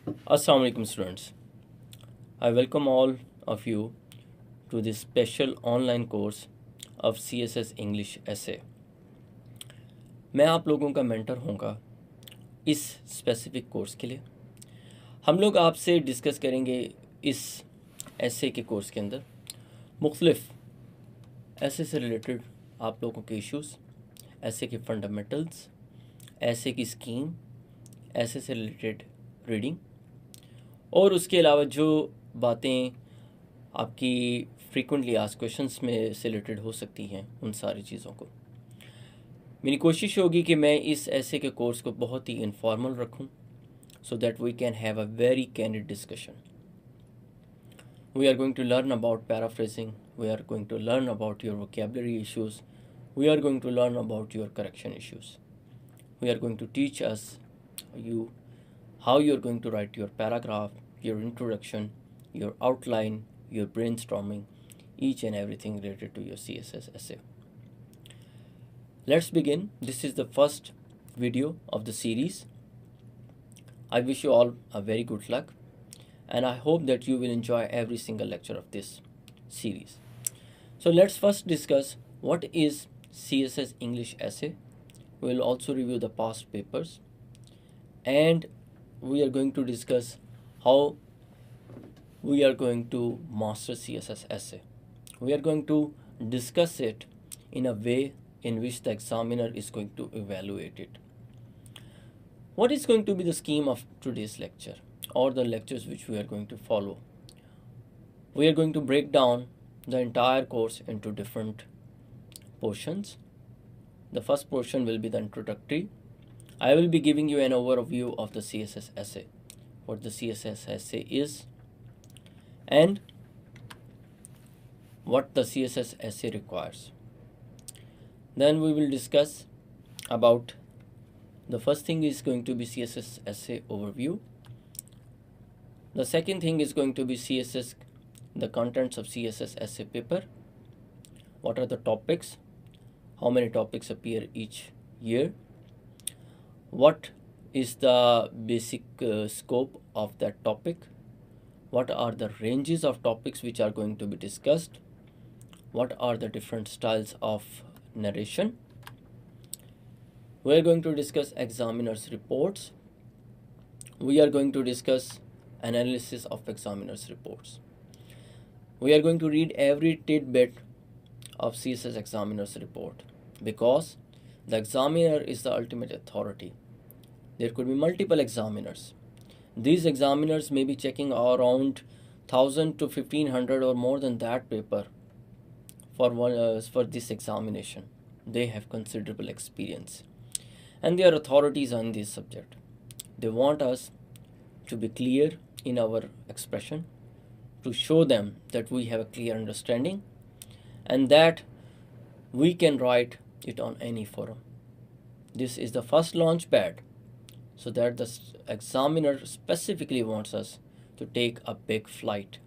Assalamu alaikum students. I welcome all of you to this special online course of CSS English Essay. मैं आप लोगों का mentor होऊंगा इस स्पेसिफिक कोर्स के लिए। हम लोग आपसे डिस्कस करेंगे इस एसे के कोर्स के अंदर मुख्तलिफ ऐसे से रिलेटेड आप लोगों के इश्यूज़, ऐसे के फंडामेंटल्स, ऐसे की स्कीम, ऐसे से रिलेटेड रीडिंग और उसके अलावा जो बातें आपकी फ्रीक्वेंटली आस्क्ड क्वेश्चंस में से रिलेटेड हो सकती हैं उन सारी चीज़ों को। मेरी कोशिश होगी कि मैं इस ऐसे के कोर्स को बहुत ही इनफॉर्मल रखूं so that we can have a very candid discussion. We are going to learn about paraphrasing, we are going to learn about your vocabulary issues, we are going to learn about your correction issues. We are going to teach you how you're going to write your paragraph, your introduction, your outline, your brainstorming, each and everything related to your CSS essay. Let's begin. This is the first video of the series. I wish you all a very good luck and I hope that you will enjoy every single lecture of this series. So let's first discuss what is CSS English essay. We will also review the past papers and we are going to discuss how we are going to master CSS essay. We are going to discuss it in a way in which the examiner is going to evaluate it. What is going to be the scheme of today's lecture or the lectures which we are going to follow? We are going to break down the entire course into different portions. The first portion will be the introductory. I will be giving you an overview of the CSS essay, what the CSS essay is, and what the CSS essay requires. Then we will discuss about the first thing is going to be CSS essay overview. The second thing is going to be CSS, the contents of CSS essay paper. What are the topics? How many topics appear each year? What is the basic scope of that topic? What are the ranges of topics which are going to be discussed? What are the different styles of narration? We are going to discuss examiners' reports. We are going to discuss analysis of examiners' reports. We are going to read every tidbit of CSS examiner's report because the examiner is the ultimate authority. There could be multiple examiners. These examiners may be checking around 1000 to 1500 or more than that paper for this examination. They have considerable experience and they are authorities on this subject. They want us to be clear in our expression, to show them that we have a clear understanding and that we can write it on any forum. This is the first launch pad so that the examiner specifically wants us to take a big flight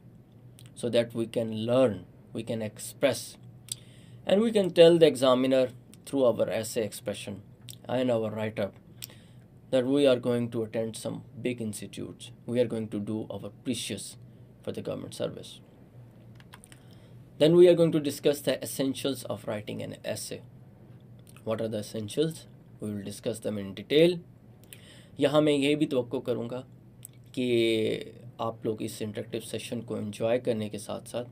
so that we can learn, we can express, and we can tell the examiner through our essay expression and our write-up that we are going to attend some big institutes. We are going to do our precious for the government service. Then we are going to discuss the essentials of writing an essay. What are the essentials? We will discuss them in detail. यहाँ मैं ये भी तवक्को करूँगा कि आप लोग इस interactive session को एंजॉय करने के साथ साथ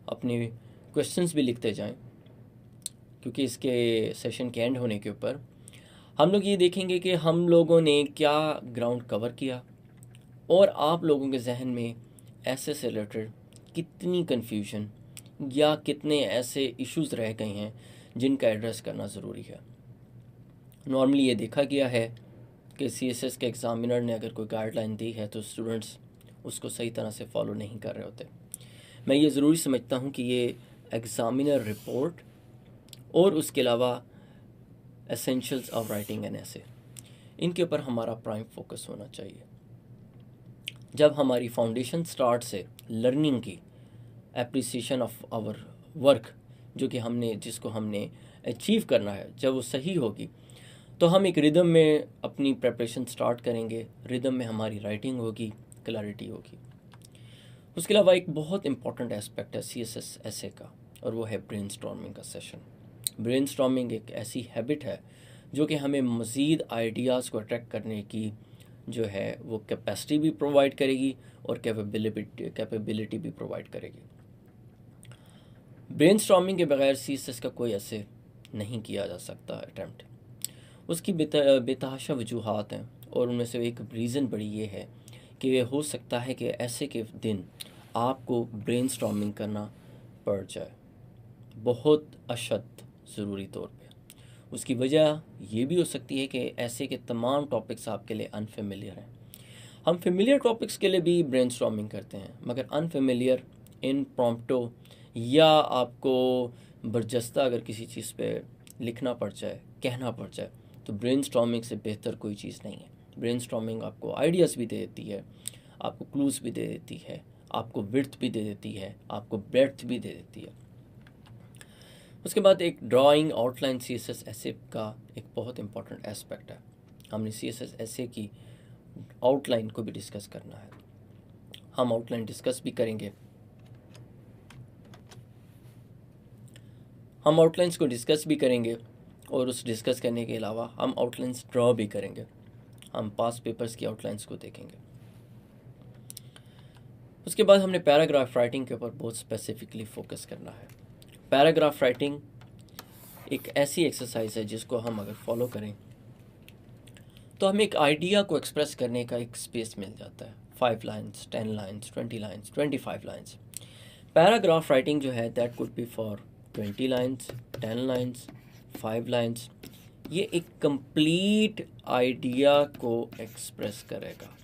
अपने क्वेश्चंस भी लिखते जाएं, क्योंकि इसके सेशन के एंड होने के ऊपर हम लोग ये देखेंगे कि हम लोगों ने क्या ग्राउंड कवर किया और आप लोगों के जहन में ऐसे से रिलेटेड कितनी कन्फ्यूजन या कितने ऐसे इश्यूज़ रह गए हैं जिनका एड्रेस करना ज़रूरी है। नॉर्मली ये देखा गया है कि CSS के एग्ज़ामिनर ने अगर कोई गाइडलाइन दी है तो स्टूडेंट्स उसको सही तरह से फॉलो नहीं कर रहे होते। मैं ये ज़रूरी समझता हूँ कि ये एग्ज़ामिनर रिपोर्ट और उसके अलावा एसेंशियल्स ऑफ राइटिंग एन ऐसे, इनके ऊपर हमारा प्राइम फोकस होना चाहिए। जब हमारी फाउंडेशन स्टार्ट से लर्निंग की एप्रिसिएशन ऑफ आवर वर्क जो कि जिसको हमने अचीव करना है, जब वो सही होगी तो हम एक रिदम में अपनी प्रेपरेशन स्टार्ट करेंगे, रिदम में हमारी राइटिंग होगी, क्लैरिटी होगी। उसके अलावा एक बहुत इंपॉर्टेंट एस्पेक्ट है CSS एसे का, और वो है ब्रेनस्टॉर्मिंग का सेशन। ब्रेनस्टॉर्मिंग एक ऐसी हैबिट है जो कि हमें मज़ीद आइडियाज़ को अट्रैक्ट करने की जो है वो कैपेसिटी भी प्रोवाइड करेगी और कैपेबिलिटी भी प्रोवाइड करेगी। ब्रेनस्टॉर्मिंग के बगैर CSS का कोई ऐसे नहीं किया जा सकता अटैम्प्ट। उसकी बेतहाशा वजूहात हैं, और उनमें से एक रीज़न बड़ी ये है कि हो सकता है कि ऐसे के दिन आपको ब्रेनस्टॉर्मिंग करना पड़ जाए बहुत अशद ज़रूरी तौर पे। उसकी वजह ये भी हो सकती है कि ऐसे के तमाम टॉपिक्स आपके लिए अनफेमिलियर हैं। हम फेमिलियर टॉपिक्स के लिए भी ब्रेनस्टॉर्मिंग करते हैं, मगर अनफेमिलियर, इनप्रॉम्प्टो, या आपको बरजस्ता अगर किसी चीज़ पे लिखना पड़ जाए, कहना पड़ जाए, तो ब्रेनस्टॉर्मिंग से बेहतर कोई चीज़ नहीं है। ब्रेनस्टॉर्मिंग आपको आइडियाज़ भी दे देती है, आपको क्लूज़ भी दे देती है, आपको विड्थ भी दे देती है, आपको ब्रेड्थ भी दे देती है। उसके बाद एक ड्राइंग आउटलाइन CSS एसे का एक बहुत इंपॉर्टेंट एस्पेक्ट है। हमने CSS एसे की आउटलाइन को भी डिस्कस करना है। हम आउटलाइन डिस्कस भी करेंगे, हम आउटलाइंस को डिस्कस भी करेंगे, और उस डिस्कस करने के अलावा हम आउटलाइंस ड्रॉ भी करेंगे। हम पास्ट पेपर्स की आउटलाइंस को देखेंगे। उसके बाद हमने पैराग्राफ राइटिंग के ऊपर बहुत स्पेसिफिकली फोकस करना है। पैराग्राफ राइटिंग एक ऐसी एक्सरसाइज है जिसको हम अगर फॉलो करें तो हमें एक आइडिया को एक्सप्रेस करने का एक स्पेस मिल जाता है। 5 lines, 10 lines, 20 lines, 25 lines. Paragraph writing जो है that could be for 20 lines, 10 lines, 5 lines. ये एक कंप्लीट आइडिया को एक्सप्रेस करेगा।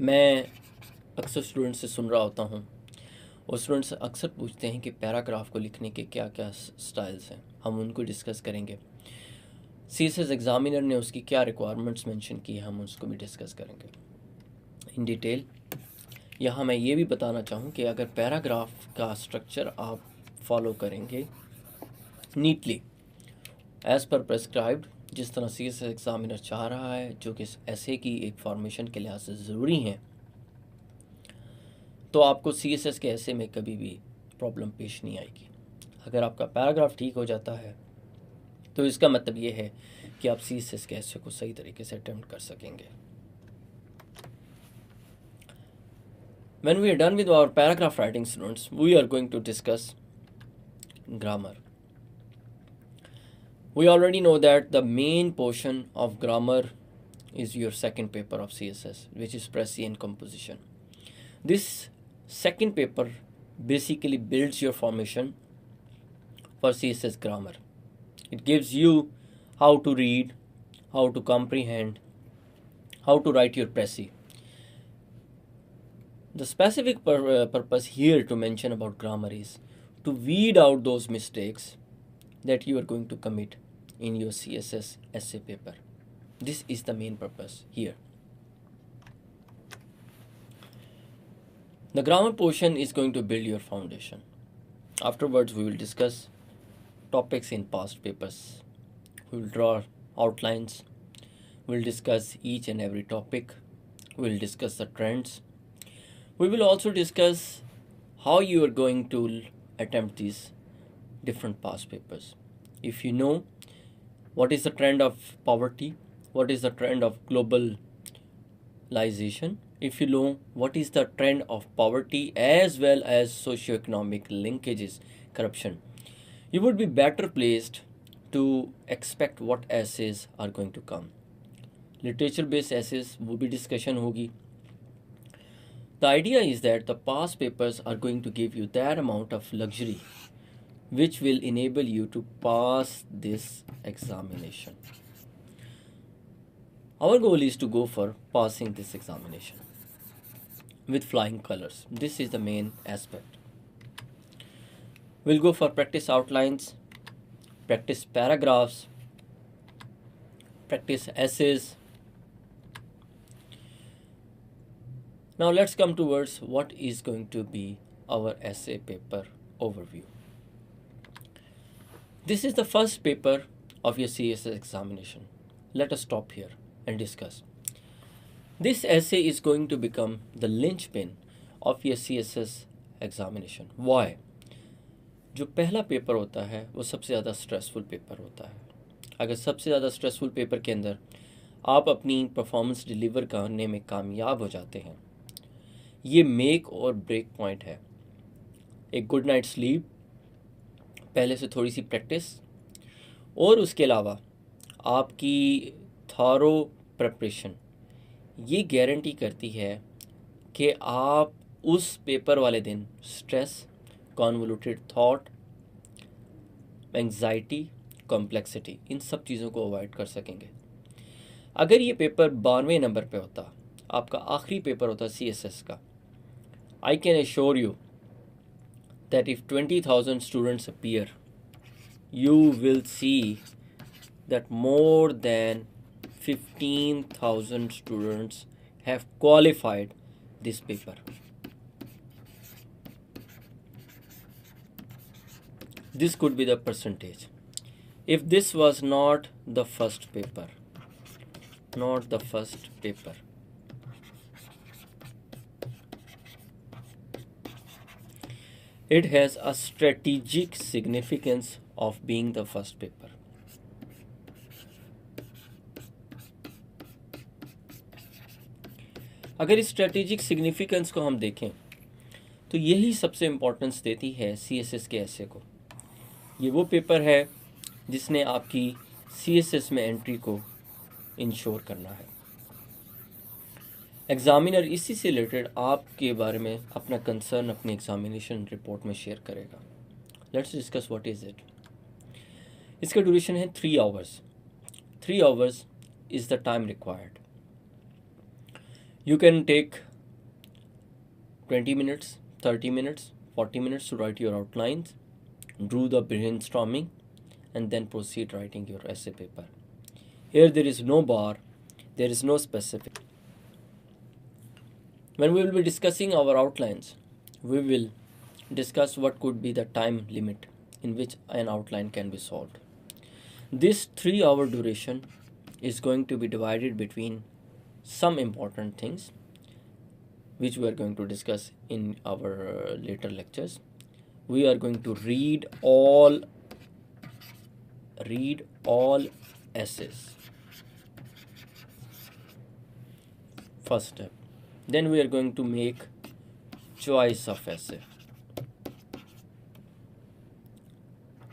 मैं अक्सर स्टूडेंट से सुन रहा होता हूँ, और स्टूडेंट्स अक्सर पूछते हैं कि पैराग्राफ को लिखने के क्या क्या स्टाइल्स हैं। हम उनको डिस्कस करेंगे। CSS एग्ज़ामिनर ने उसकी क्या रिक्वायरमेंट्स मेंशन की, हम उसको भी डिस्कस करेंगे इन डिटेल। यहाँ मैं ये भी बताना चाहूँ कि अगर पैराग्राफ का स्ट्रक्चर आप फॉलो करेंगे नीटली एज़ पर प्रेस्क्राइब्ड, जिस तरह CSS एग्ज़ामिनर चाह रहा है, जो कि ऐसे की एक फॉर्मेशन के लिहाज से ज़रूरी हैं, तो आपको CSS के ऐसे में कभी भी प्रॉब्लम पेश नहीं आएगी। अगर आपका पैराग्राफ ठीक हो जाता है तो इसका मतलब ये है कि आप CSS के ऐसे को सही तरीके से अटेम्प्ट कर सकेंगे। When we are done with our paragraph writing, students, we are going to discuss grammar. We already know that the main portion of grammar is your second paper of CSS, which is Prescient composition. This second paper basically builds your formation for CSS grammar. It gives you how to read, how to comprehend, how to write your Prezi. The specific purpose here to mention about grammar is to weed out those mistakes that you are going to commit in your CSS essay paper. This is the main purpose here. The grammar portion is going to build your foundation. Afterwards, we will discuss topics in past papers. We will draw outlines. We will discuss each and every topic. We will discuss the trends. We will also discuss how you are going to attempt these different past papers. If you know what is the trend of poverty, what is the trend of globalization, if you know what is the trend of poverty as well as socioeconomic linkages, corruption, you would be better placed to expect what essays are going to come. Literature based essays वो भी discussion होगी. The idea is that the past papers are going to give you that amount of luxury which will enable you to pass this examination. Our goal is to go for passing this examination with flying colors. This is the main aspect. We'll go for practice outlines, practice paragraphs, practice essays. Now let's come towards what is going to be our essay paper overview. This is the first paper of your CSS examination. Let us stop here and discuss. This essay is going to become the linchpin of your CSS examination. Why? जो पहला paper होता है वो सबसे ज़्यादा stressful paper होता है. अगर सबसे ज़्यादा स्ट्रेसफुल पेपर के अंदर आप अपनी परफॉर्मेंस डिलीवर करने में कामयाब हो जाते हैं, ये मेक और ब्रेक पॉइंट है. एक गुड नाइट स्लीप, पहले से थोड़ी सी प्रैक्टिस, और उसके अलावा आपकी थॉरो प्रिपरेशन ये गारंटी करती है कि आप उस पेपर वाले दिन stress, convoluted thought, anxiety, complexity, इन सब चीज़ों को अवॉइड कर सकेंगे. अगर ये पेपर 92वें नंबर पे होता, आपका आखिरी पेपर होता CSS का, I can assure you that if 20,000 students appear, you will see that more than 15,000 students have qualified this paper. This could be the percentage. If this was not the first paper, it has a strategic significance of being the first paper. अगर इस strategic significance को हम देखें तो यही सबसे importance देती है CSS के ऐसे को. ये वो पेपर है जिसने आपकी CSS में एंट्री को इंश्योर करना है. एग्जामिनर इसी से रिलेटेड आपके बारे में अपना कंसर्न अपनी एग्जामिनेशन रिपोर्ट में शेयर करेगा. Let's discuss what is it. इसका ड्यूरेशन है 3 hours. 3 hours is the time required. You can take 20 minutes, 30 minutes, 40 minutes to write your outlines, do the brainstorming, and then proceed writing your essay paper. Here there is no bar, there is no specific. When we will be discussing our outlines, we will discuss what could be the time limit in which an outline can be solved. This 3-hour duration is going to be divided between some important things which we are going to discuss in our later lectures. We are going to read all essays. First step. Then we are going to make choice of essay.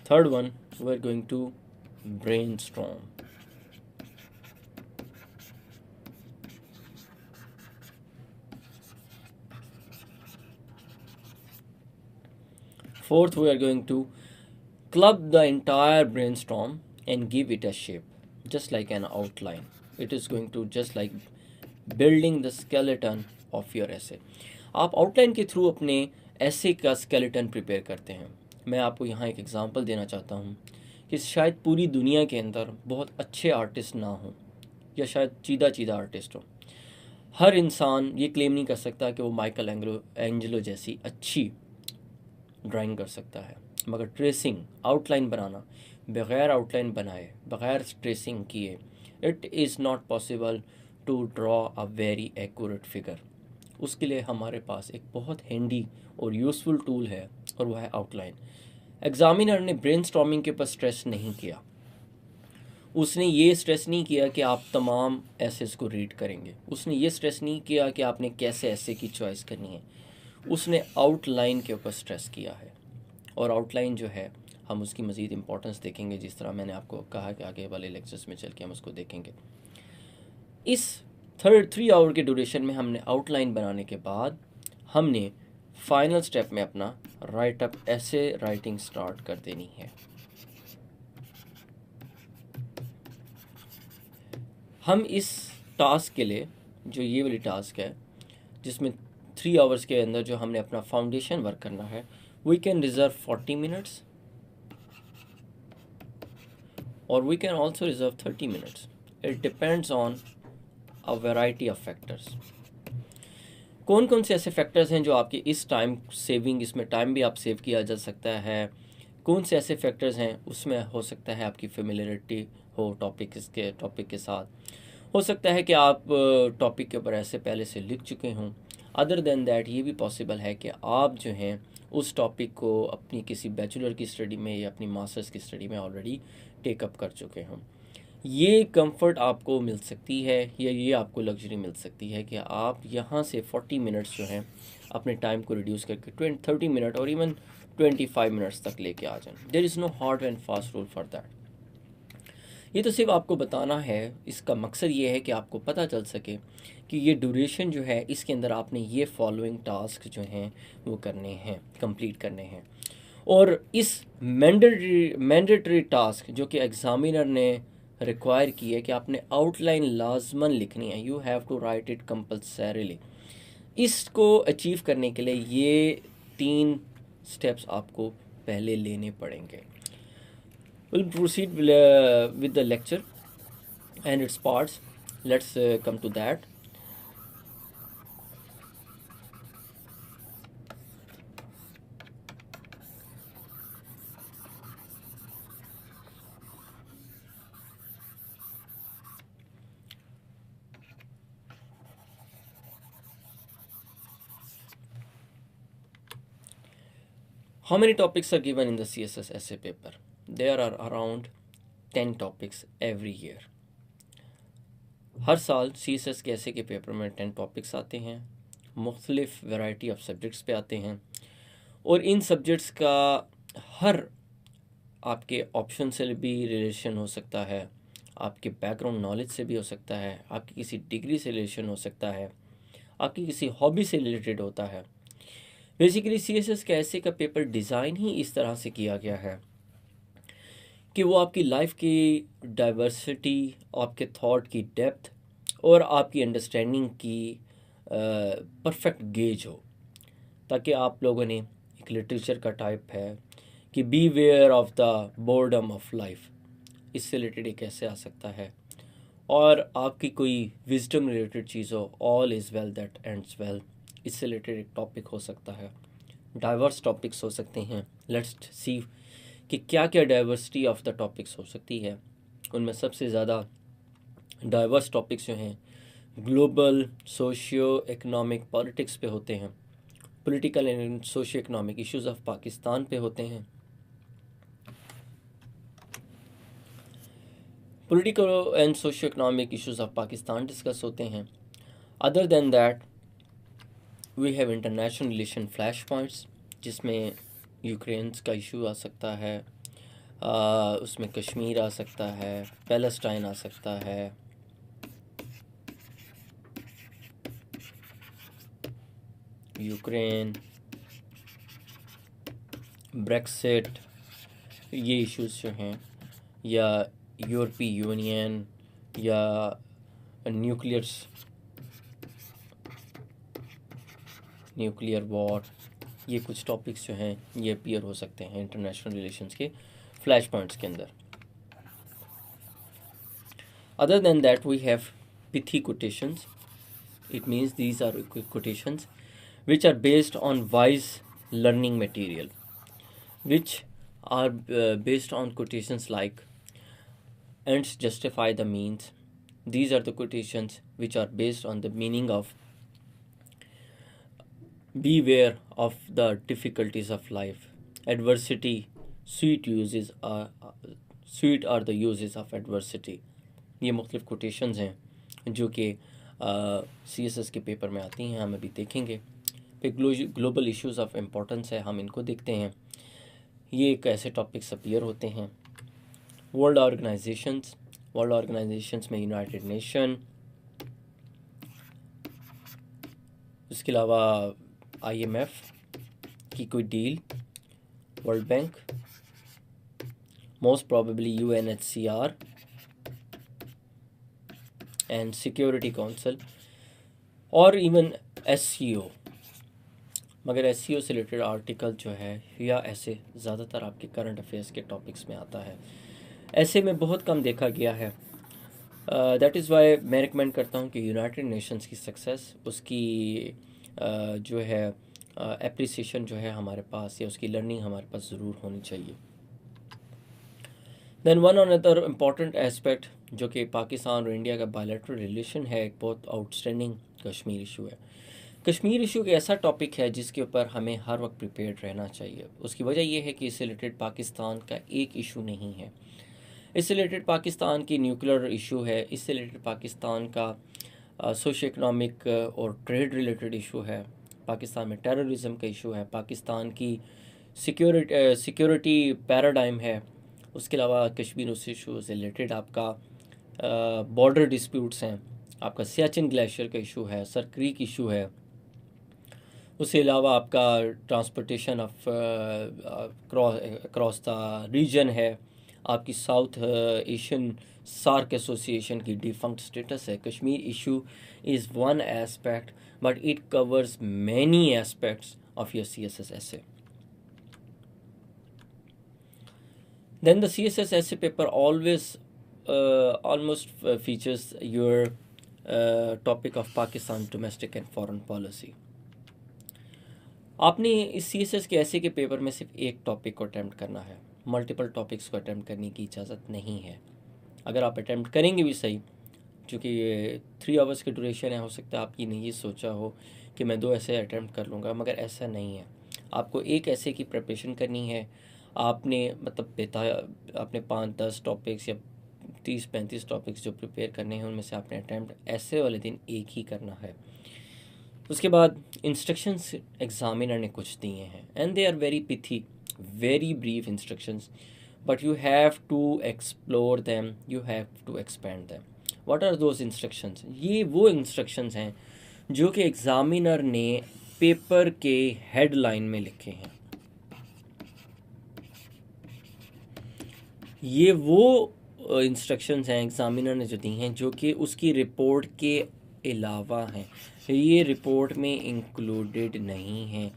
Third one, we are going to brainstorm. Fourth, we are going to club the entire brainstorm and give it a shape, just like an outline. It is going to just like building the skeleton of your essay. आप outline के through अपने ऐसे का skeleton prepare करते हैं. मैं आपको यहाँ एक एग्जांपल देना चाहता हूँ कि शायद पूरी दुनिया के अंदर बहुत अच्छे आर्टिस्ट ना हों या शायद चीदा आर्टिस्ट हो. हर इंसान ये क्लेम नहीं कर सकता कि वो माइकल एंजेलो जैसी अच्छी ड्राइंग कर सकता है, मगर ट्रेसिंग, आउटलाइन बनाना, बग़ैर आउटलाइन बनाए, बग़ैर ट्रेसिंग किए, it is not possible to draw a very accurate figure. उसके लिए हमारे पास एक बहुत हैंडी और यूज़फुल टूल है और वह है आउटलाइन. एग्जामिनर ने ब्रेनस्टॉर्मिंग के ऊपर स्ट्रेस नहीं किया. उसने ये स्ट्रेस नहीं किया कि आप तमाम एसेस को रीड करेंगे. उसने ये स्ट्रेस नहीं किया कि आपने कैसे एसे की चॉइस करनी है. उसने आउटलाइन के ऊपर स्ट्रेस किया है. और आउटलाइन जो है हम उसकी मज़ीद इम्पोर्टेंस देखेंगे, जिस तरह मैंने आपको कहा कि आगे वाले लेक्चर्स में चल के हम उसको देखेंगे. इस 3 आवर के ड्यूरेशन में हमने आउटलाइन बनाने के बाद हमने फाइनल स्टेप में अपना राइट अप ऐसे राइटिंग स्टार्ट कर देनी है. हम इस टास्क के लिए, जो ये वाली टास्क है जिसमें 3 आवर्स के अंदर जो हमने अपना फाउंडेशन वर्क करना है, वी कैन रिजर्व 40 मिनट्स और we can also reserve 30 minutes. It depends on a variety of factors. कौन से ऐसे फैक्टर्स हैं जो आपके इस टाइम सेविंग, इसमें टाइम भी आप सेव किया जा सकता है, कौन से ऐसे फैक्टर्स हैं, उसमें हो सकता है आपकी फेमिलियरिटी हो टॉपिक के साथ, हो सकता है कि आप टॉपिक के ऊपर ऐसे पहले से लिख चुके हों। अदर देन दैट ये भी पॉसिबल है कि आप जो हैं उस टॉपिक को अपनी किसी बैचलर की स्टडी में या अपनी मास्टर्स की स्टडी में ऑलरेडी टेकअप कर चुके हों। ये कंफर्ट आपको मिल सकती है या ये आपको लग्जरी मिल सकती है कि आप यहाँ से 40 मिनट्स जो हैं अपने टाइम को रिड्यूस करके 30 मिनट और इवन 25 मिनट्स तक लेके आ जाएं। There is no hard and fast rule for that. ये तो सिर्फ आपको बताना है, इसका मकसद ये है कि आपको पता चल सके कि ये ड्यूरेशन जो है इसके अंदर आपने ये फॉलोइंग टास्क जो हैं वो करने हैं, कंप्लीट करने हैं। और इस मैंडेटरी टास्क जो कि एग्ज़ामिनर ने रिक्वायर की है कि आपने आउटलाइन लाजमन लिखनी है, you have to write it compulsorily. इसको अचीव करने के लिए ये 3 स्टेप्स आपको पहले लेने पड़ेंगे। We'll proceed with the lecture and its parts. Let's come to that. How many topics are given in the CSS essay paper? There are around 10 topics every year. हर साल CSS के essay के paper में 10 topics आते हैं, मुख्तलिफ variety of subjects पे आते हैं, और इन सब्जेक्ट्स का हर आपके ऑप्शन से भी रिलेशन हो सकता है, आपके बैकग्राउंड नॉलेज से भी हो सकता है, आपकी किसी डिग्री से रिलेशन हो सकता है, आपकी किसी हॉबी से रिलेटेड होता है। बेसिकली CSS का ऐसे का पेपर डिज़ाइन ही इस तरह से किया गया है कि वो आपकी लाइफ की डाइवर्सिटी, आपके थॉट की डेप्थ और आपकी अंडरस्टैंडिंग की परफेक्ट गेज हो, ताकि आप लोगों ने एक लिटरेचर का टाइप है कि beware of the boredom of life, इससे रिलेटेड एक ऐसे आ सकता है, और आपकी कोई विजडम रिलेटेड चीज़ हो, all is well that ends well, इससे रिलेटेड एक टॉपिक हो सकता है। डाइवर्स टॉपिक्स हो सकते हैं। लेट्स सी कि क्या क्या डाइवर्सिटी ऑफ द टॉपिक्स हो सकती है। उनमें सबसे ज़्यादा डाइवर्स टॉपिक्स जो हैं ग्लोबल सोशियो इकनॉमिक पॉलिटिक्स पे होते हैं, political and socio economic issues of Pakistan पे होते हैं, political and socio economic issues of Pakistan discuss होते हैं। Other than that we have international relation flash points, जिसमें यूक्रेन का इशू आ सकता है, उसमें कश्मीर आ सकता है, पैलेस्टाइन आ सकता है, यूक्रेन, ब्रेक्सिट, ये इश्यूज जो हैं, या यूरोपीय यूनियन, या न्यूक्लियर वॉर, ये कुछ टॉपिक्स जो हैं ये अपीयर हो सकते हैं इंटरनेशनल रिलेशंस के फ्लैश पॉइंट्स के अंदर। Other than that we have pithy quotations. It means these are quotations which are based on wise learning material, which are based on quotations like ends justify the means. These are the quotations which are based on the meaning of beware of the difficulties of life, adversity, sweet are the uses of adversity. ये मुख्तलिफ quotations हैं जो कि CSS के paper में आती हैं, हम अभी देखेंगे। फिर ग्लोबल इश्यूज ऑफ इम्पोर्टेंस है, हम इनको देखते हैं। ये एक ऐसे टॉपिक्स अपीयर होते हैं। वर्ल्ड ऑर्गेनाइजेशंस में यूनाइटेड नेशन, उसके अलावा IMF की कोई deal, world bank, most probably UNHCR and security council, और इवन SCO। मगर SCO से रिलेटेड आर्टिकल जो है या ऐसे ज़्यादातर आपके करंट अफेयर्स के टॉपिक्स में आता है, ऐसे में बहुत कम देखा गया है। दैट इज़ वाई मैं रिकमेंड करता हूँ कि यूनाइटेड नेशंस की सक्सेस, उसकी जो है एप्रिसिएशन जो है हमारे पास, या उसकी लर्निंग हमारे पास ज़रूर होनी चाहिए। Then one another important aspect जो कि पाकिस्तान और इंडिया का बायलैटरल रिलेशन है, एक बहुत आउटस्टैंडिंग कश्मीर इशू है। कश्मीर इशू एक ऐसा टॉपिक है जिसके ऊपर हमें हर वक्त प्रिपेयर्ड रहना चाहिए। उसकी वजह यह है कि इससे रिलेटेड पाकिस्तान का एक इशू नहीं है, इससे रिलेटेड पाकिस्तान की न्यूक्लियर इशू है, इससे रिलेटेड पाकिस्तान का सोशो इकनॉमिक और ट्रेड रिलेटेड इशू है, पाकिस्तान में टेररिज्म का इशू है, पाकिस्तान की सिक्योरिटी पैराडाइम है। उसके अलावा कश्मीर उस इशू से रिलेटेड आपका बॉर्डर डिस्प्यूट्स हैं, आपका सियाचिन ग्लेशियर का इशू है, सर क्रीक इशू है। उसके अलावा आपका transportation of cross the region है, आपकी साउथ एशियन सार्क एसोसिएशन की डिफंक्ट स्टेटस है। Kashmir issue is one aspect but it covers many aspects of your CSS essay. Then the CSS essay paper always almost features your topic of Pakistan domestic and foreign policy. आपने इस CSS के ऐसे के paper में सिर्फ एक topic को attempt करना है, मल्टीपल टॉपिक्स को अटैम्प्ट करने की इजाज़त नहीं है। अगर आप अटैम्प्ट करेंगे भी सही, चूँकि ये 3 आवर्स की ड्यूरेशन है, हो सकता है आपकी ने ये सोचा हो कि मैं 2 ऐसे अटैम्प्ट कर लूँगा, मगर ऐसा नहीं है। आपको एक ऐसे की प्रिपरेशन करनी है। आपने मतलब आपने 5-10 टॉपिक्स या 30-35 टॉपिक्स जो प्रिपेयर करने हैं, उनमें से आपने अटैम्प्ट ऐसे वाले दिन एक ही करना है। उसके बाद इंस्ट्रक्शंस एग्जामिनर ने कुछ दिए हैं and they are very pithy, very brief instructions, but you have to explore them, you have to expand them. What are those instructions? ये वो इंस्ट्रक्शंस हैं जो कि एग्जामिनर ने पेपर के हेडलाइन में लिखे हैं। ये वो इंस्ट्रक्शंस हैं एग्जामिनर ने जो दी हैं जो कि उसकी रिपोर्ट के अलावा हैं, ये रिपोर्ट में इंक्लूडेड नहीं हैं।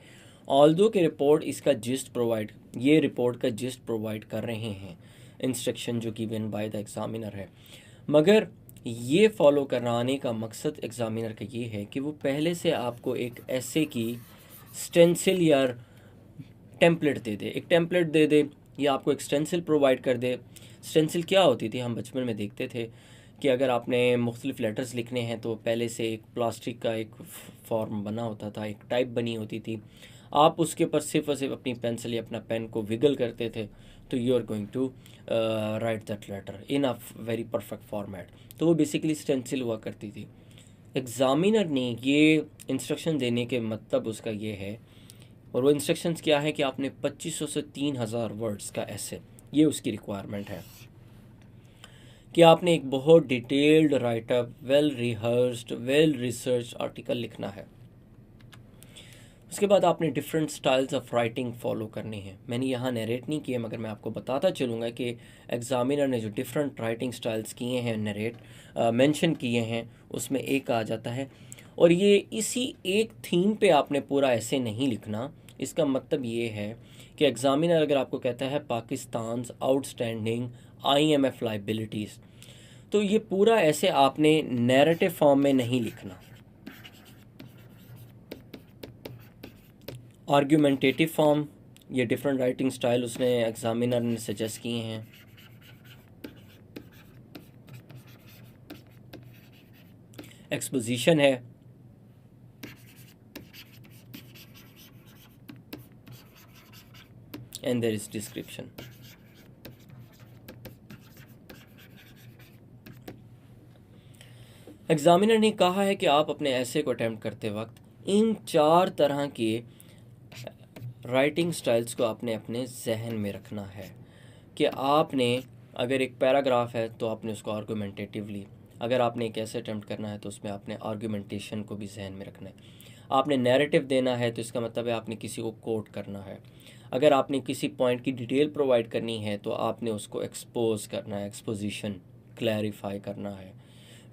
ऑल्दो कि रिपोर्ट इसका जिस्ट प्रोवाइड, ये रिपोर्ट का जिस्ट प्रोवाइड कर रहे हैं इंस्ट्रक्शन जो गिवन बाय द एग्जामिनर है, मगर ये फॉलो कराने का मकसद एग्जामिनर का ये है कि वो पहले से आपको एक ऐसे की स्टेंसिल या टेम्पलेट दे दे, एक टेम्पलेट दे दे या आपको एक स्टेंसिल प्रोवाइड कर दे। स्टेंसिल क्या होती थी? हम बचपन में देखते थे कि अगर आपने मुख्तलिफ लेटर्स लिखने हैं तो पहले से एक प्लास्टिक का एक फॉर्म बना होता था, एक टाइप बनी होती थी, आप उसके ऊपर सिर्फ और सिर्फ अपनी पेंसिल या अपना पेन को विगल करते थे तो you are going to write that letter in a very perfect format. तो वो बेसिकली स्टेंसिल हुआ करती थी। एग्ज़ामिनर ने ये इंस्ट्रक्शन देने के मतलब उसका ये है, और वो इंस्ट्रक्शंस क्या है कि आपने 2500 से 3000 वर्ड्स का ऐसे, ये उसकी रिक्वायरमेंट है कि आपने एक बहुत detailed write up, well rehearsed, well research article लिखना है। उसके बाद आपने different styles of writing follow करनी है। मैंने यहाँ नरेट नहीं किए, मगर मैं आपको बताता चलूँगा कि एग्जामिनर ने जो डिफरेंट राइटिंग स्टाइल्स किए हैं, नरेट मेंशन किए हैं, उसमें एक आ जाता है। और ये इसी एक थीम पे आपने पूरा ऐसे नहीं लिखना। इसका मतलब ये है कि एग्जामिनर अगर आपको कहता है पाकिस्तान आउटस्टैंडिंग IMF लाइबिलिटीज़, तो ये पूरा ऐसे आपने नैरेटिव फॉर्म में नहीं लिखना। आर्ग्यूमेंटेटिव फॉर्म, ये डिफरेंट राइटिंग स्टाइल उसने एग्जामिनर ने सजेस्ट किए हैं। एक्सपोजिशन है, and there is description. Examiner ने कहा है कि आप अपने ऐसे को अटैम्प्ट करते वक्त इन 4 तरह के राइटिंग स्टाइल्स को आपने अपने जहन में रखना है कि आपने अगर एक पैराग्राफ है तो आपने उसको आर्गूमेंटेटिवली, अगर आपने एक ऐसे अटैम्प्ट करना है तो उसमें आपने आर्गूमेंटेशन को भी जहन में रखना है। आपने नैरेटिव देना है तो इसका मतलब है आपने किसी को कोट करना है। अगर आपने किसी पॉइंट की डिटेल प्रोवाइड करनी है तो आपने उसको एक्सपोज करना है, एक्सपोजिशन, क्लैरिफाई करना है।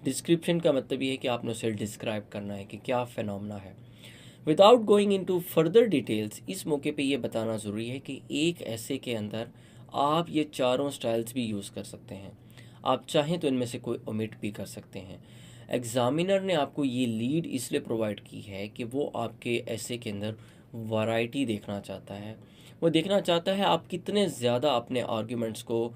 डिस्क्रिप्शन का मतलब ये है कि आपने उसे डिस्क्राइब करना है कि क्या फिनोमेना है। Without going into further details, इस मौके पे ये बताना ज़रूरी है कि एक ऐसे के अंदर आप ये चारों स्टाइल्स भी यूज़ कर सकते हैं। आप चाहें तो इनमें से कोई ओमिट भी कर सकते हैं। एग्ज़ामिनर ने आपको ये लीड इसलिए प्रोवाइड की है कि वो आपके ऐसे के अंदर वैरायटी देखना चाहता है। वो देखना चाहता है आप कितने ज़्यादा अपने आर्ग्यूमेंट्स को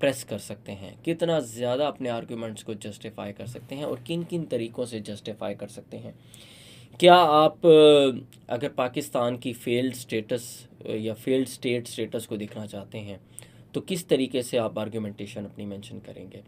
प्रेस कर सकते हैं, कितना ज़्यादा अपने आर्ग्यूमेंट्स को जस्टिफाई कर सकते हैं और किन किन तरीक़ों से जस्टिफाई कर सकते हैं। क्या आप अगर पाकिस्तान की फेल्ड स्टेटस या फेल्ड स्टेट स्टेटस को देखना चाहते हैं तो किस तरीके से आप आर्ग्यूमेंटेशन अपनी मेंशन करेंगे?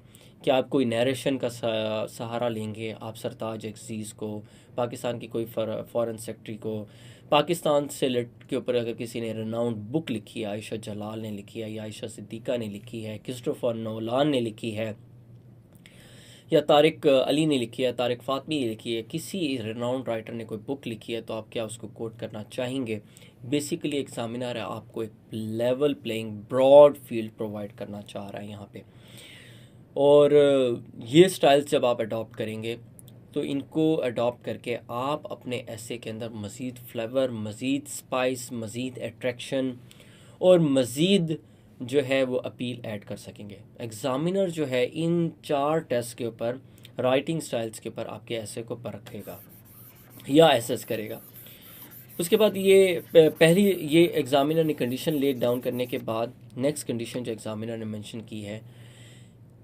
क्या आप कोई नैरेशन का सहारा लेंगे? आप सरताज अजीज़ को, पाकिस्तान की कोई फॉरेन सेक्रेटरी को, पाकिस्तान से के ऊपर अगर किसी ने रेनाउंड बुक लिखी है, आयशा जलाल ने लिखी है या आयशा सिद्दीक़ा ने लिखी है, क्रिस्टोफर नोलान ने लिखी है या तारिक अली ने लिखी है, तारिक फातमी ने लिखी है, किसी रेनाउंड राइटर ने कोई बुक लिखी है, तो आप क्या उसको कोट करना चाहेंगे? बेसिकली एग्जामिनर है आपको एक level playing broad field provide करना चाह रहा है यहाँ पे। और ये स्टाइल्स जब आप अडॉप्ट करेंगे तो इनको अडॉप्ट करके आप अपने ऐसे के अंदर मज़ीद फ्लेवर, मज़ीद स्पाइस, मज़ीद अट्रैक्शन और मज़ीद जो है वो अपील ऐड कर सकेंगे। एग्ज़ामिनर जो है इन 4 टेस्ट के ऊपर, राइटिंग स्टाइल्स के ऊपर आपके ऐसे को परखेगा या एसेस करेगा। उसके बाद ये पहली ये एग्ज़ामिनर ने कंडीशन लेट डाउन करने के बाद नेक्स्ट कंडीशन जो एग्ज़ामिनर ने मेंशन की है,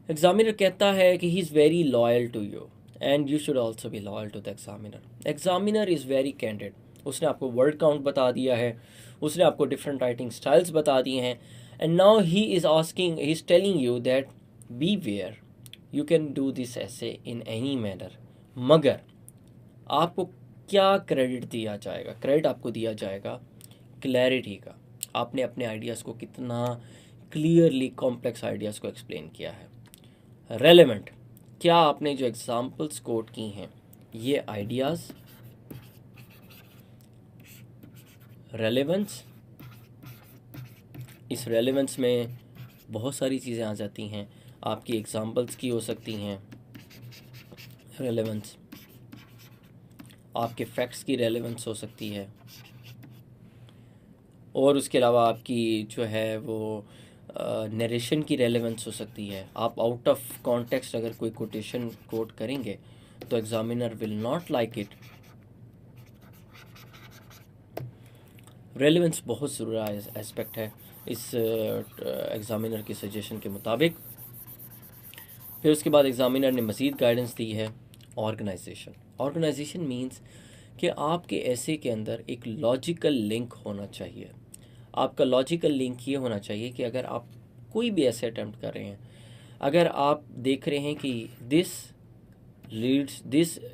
एग्ज़ामिनर कहता है कि he is very loyal to you and you should also be loyal to the examiner. Examiner is very candid. उसने आपको वर्ड काउंट बता दिया है, उसने आपको डिफरेंट राइटिंग स्टाइल्स बता दिए हैं, and now he is asking, he is telling you that beware you can do this ऐसे इन एनी मैनर। मगर आपको क्या क्रेडिट दिया जाएगा? क्रेडिट आपको दिया जाएगा क्लैरिटी का। आपने अपने आइडियाज़ को कितना क्लियरली कॉम्प्लेक्स आइडियाज़ को एक्सप्लेन किया है। रेलेवेंट, क्या आपने जो एग्जांपल्स कोट की हैं ये आइडियाज़, रेलेवेंस, इस रेलेवेंस में बहुत सारी चीज़ें आ जाती हैं। आपकी एग्जांपल्स की हो सकती हैं रेलेवेंस, आपके फैक्ट्स की रेलेवेंस हो सकती है, और उसके अलावा आपकी जो है वो नरेशन की रेलेवेंस हो सकती है। आप आउट ऑफ कॉन्टेक्स्ट अगर कोई कोटेशन कोट करेंगे तो examiner will not like it. Relevance बहुत ज़रूरी एस्पेक्ट है इस एग्ज़ामिनर के सजेशन के मुताबिक। फिर उसके बाद एग्ज़ामिनर ने मज़ीद गाइडेंस दी है ऑर्गेनाइजेशन। ऑर्गेनाइजेशन मींस कि आपके ऐसे के अंदर एक लॉजिकल लिंक होना चाहिए। आपका लॉजिकल लिंक ये होना चाहिए कि अगर आप कोई भी ऐसे अटैम्प्ट कर रहे हैं, अगर आप देख रहे हैं कि this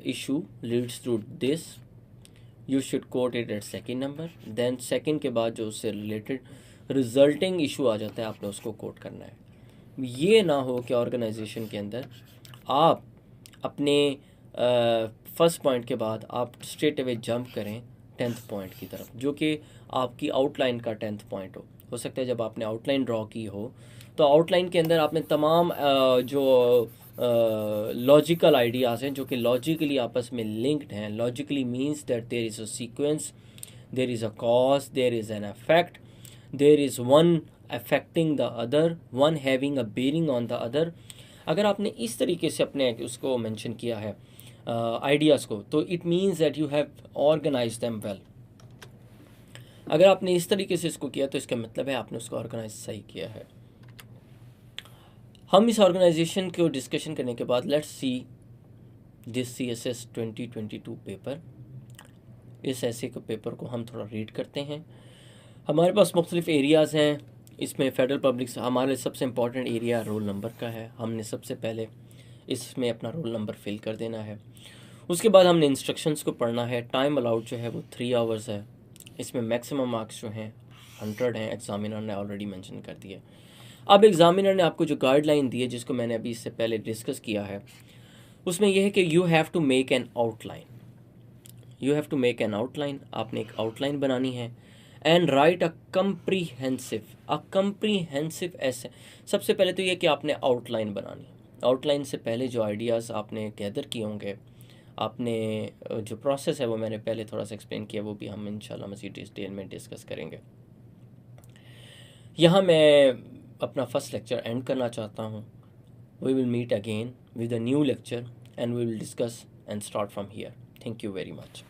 issue leads to this, you should quote it at second number, then second के बाद जो उससे रिलेटेड रिजल्टिंग इशू आ जाता है आपने उसको कोट करना है। ये ना हो कि ऑर्गेनाइजेशन के अंदर आप अपने फर्स्ट पॉइंट के बाद आप स्ट्रेट अवे जंप करें 10th पॉइंट की तरफ, जो कि आपकी आउटलाइन का 10th पॉइंट हो सकता है। जब आपने आउटलाइन ड्रॉ की हो तो आउटलाइन के अंदर आपने तमाम जो लॉजिकल आइडियाज़ हैं जो कि लॉजिकली आपस में लिंक्ड हैं। Logically means that there is a sequence, there is a cause, there is an effect, there is one affecting the other, one having a bearing on the other. अगर आपने इस तरीके से अपने उसको मेंशन किया है आइडियाज़ को, तो it means that you have organise them well. अगर आपने इस तरीके से इसको किया तो इसका मतलब है आपने उसको ऑर्गेनाइज सही किया है। हम इस ऑर्गेनाइजेशन को डिस्कशन करने के बाद let's see this CSS 2022 paper. इस ऐसे के पेपर को हम थोड़ा रीड करते हैं। हमारे पास मुख्तलिफ एरियाज़ हैं। इसमें फ़ेडरल पब्लिक हमारे सबसे इम्पॉर्टेंट एरिया रोल नंबर का है। हमने सबसे पहले इसमें अपना रोल नंबर फिल कर देना है। उसके बाद हमने इंस्ट्रक्शंस को पढ़ना है। टाइम अलाउड जो है वो 3 आवर्स है। इसमें मैक्सिमम मार्क्स जो हैं 100 हैं, एग्ज़ामिनर ने ऑलरेडी मेंशन कर दिया। अब एग्ज़ामिनर ने आपको जो गाइडलाइन दी है, जिसको मैंने अभी इससे पहले डिस्कस किया है, उसमें यह है कि you have to make an outline. You have to make an outline, आपने एक आउटलाइन बनानी है। एंड राइट अ कम्प्रीहेंसिव ऐसे। सबसे पहले तो ये कि आपने आउटलाइन बनानी। आउटलाइन से पहले जो आइडियाज़ आपने गैदर किए होंगे, आपने जो प्रोसेस है वो मैंने पहले थोड़ा सा एक्सप्लेन किया, वो भी हम इंशाल्लाह मज़ीद डिटेल में डिस्कस करेंगे। यहाँ मैं अपना फर्स्ट लेक्चर एंड करना चाहता हूँ। We will meet again with a new lecture and we will discuss and start from here. Thank you very much.